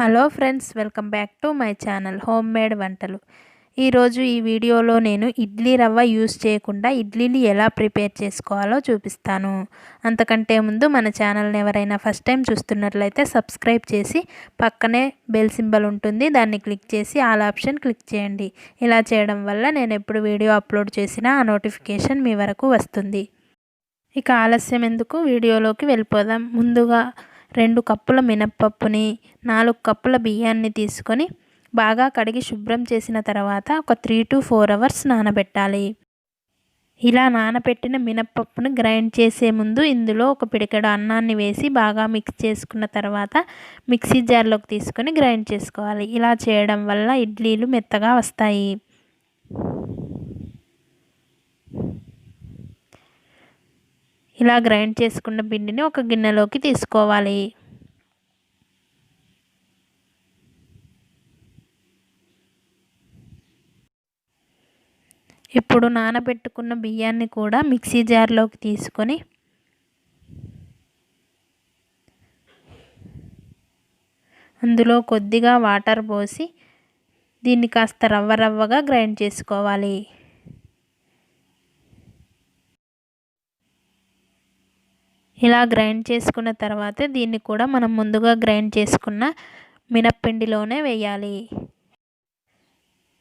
Hello friends, welcome back to my channel home made వంటలు. ఈరోజు ఈ వీడియోలో నేను ఇడ్లీ రవ్వ యూస్ చేయకుండా ఇడ్లీని ఎలా ప్రిపేర్ చేసుకోవాలో చూపిస్తాను. అంతకంటే ముందు మన ఛానల్ని ఎవరైనా ఫస్ట్ టైం చూస్తున్నట్లయితే సబ్స్క్రైబ్ చేసి పక్కనే బెల్ సింబల్ ఉంటుంది, దాన్ని క్లిక్ చేసి ఆల్ ఆప్షన్ క్లిక్ చేయండి. ఇలా చేయడం వల్ల నేను ఎప్పుడు వీడియో అప్లోడ్ చేసినా ఆ నోటిఫికేషన్ మీ వరకు వస్తుంది. ఇక ఆలస్యం ఎందుకు, వీడియోలోకి వెళ్ళిపోదాం. ముందుగా 2 కప్పుల మినప్పప్పుని 4 కప్పుల బియ్యాన్ని తీసుకొని బాగా కడిగి శుభ్రం చేసిన తర్వాత ఒక 3 to 4 అవర్స్ నానబెట్టాలి. ఇలా నానబెట్టిన మినప్పప్పును గ్రైండ్ చేసే ముందు ఇందులో ఒక పిడికెడు అన్నాన్ని వేసి బాగా మిక్స్ చేసుకున్న తర్వాత మిక్సీ జార్లోకి తీసుకొని గ్రైండ్ చేసుకోవాలి. ఇలా చేయడం వల్ల ఇడ్లీలు మెత్తగా వస్తాయి. ఇలా గ్రైండ్ చేసుకున్న పిండిని ఒక గిన్నెలోకి తీసుకోవాలి. ఇప్పుడు నానబెట్టుకున్న బియ్యాన్ని కూడా మిక్సీ జార్లోకి తీసుకొని అందులో కొద్దిగా వాటర్ పోసి దీన్ని కాస్త రవ్వగా గ్రైండ్ చేసుకోవాలి. ఇలా గ్రైండ్ చేసుకున్న తర్వాత దీన్ని కూడా మనం ముందుగా గ్రైండ్ చేసుకున్న మినప్పిండిలోనే వేయాలి.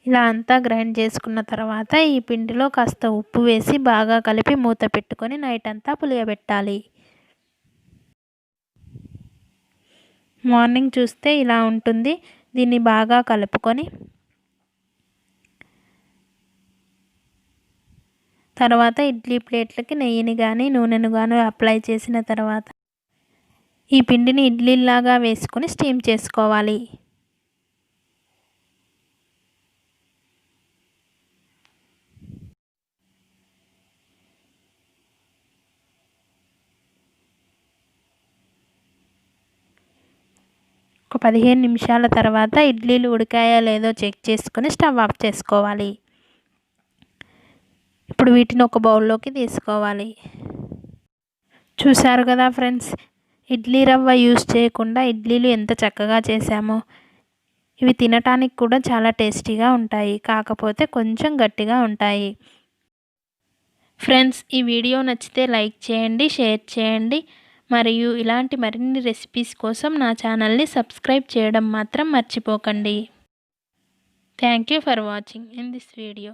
ఇలా అంతా గ్రైండ్ చేసుకున్న తర్వాత ఈ పిండిలో కాస్త ఉప్పు వేసి బాగా కలిపి మూత పెట్టుకొని నైట్ అంతా పులియబెట్టాలి. మార్నింగ్ చూస్తే ఇలా ఉంటుంది. దీన్ని బాగా కలుపుకొని తర్వాత ఇడ్లీ ప్లేట్లకి నెయ్యిని కానీ నూనెను కానీ అప్లై చేసిన తర్వాత ఈ పిండిని ఇడ్లీలాగా వేసుకొని స్టీమ్ చేసుకోవాలి. ఒక 15 నిమిషాల తర్వాత ఇడ్లీలు ఉడికాయో లేదో చెక్ చేసుకొని స్టవ్ ఆఫ్ చేసుకోవాలి. ఇప్పుడు వీటిని ఒక బౌల్లోకి తీసుకోవాలి. చూసారు కదా ఫ్రెండ్స్, ఇడ్లీ రవ్వ యూస్ చేయకుండా ఇడ్లీలు ఎంత చక్కగా చేశామో. ఇవి తినటానికి కూడా చాలా టేస్టీగా ఉంటాయి, కాకపోతే కొంచెం గట్టిగా ఉంటాయి. ఫ్రెండ్స్, ఈ వీడియో నచ్చితే లైక్ చేయండి, షేర్ చేయండి. మరియు ఇలాంటి మరిన్ని రెసిపీస్ కోసం నా ఛానల్ని సబ్స్క్రైబ్ చేయడం మాత్రం మర్చిపోకండి. Thank you for watching in this video.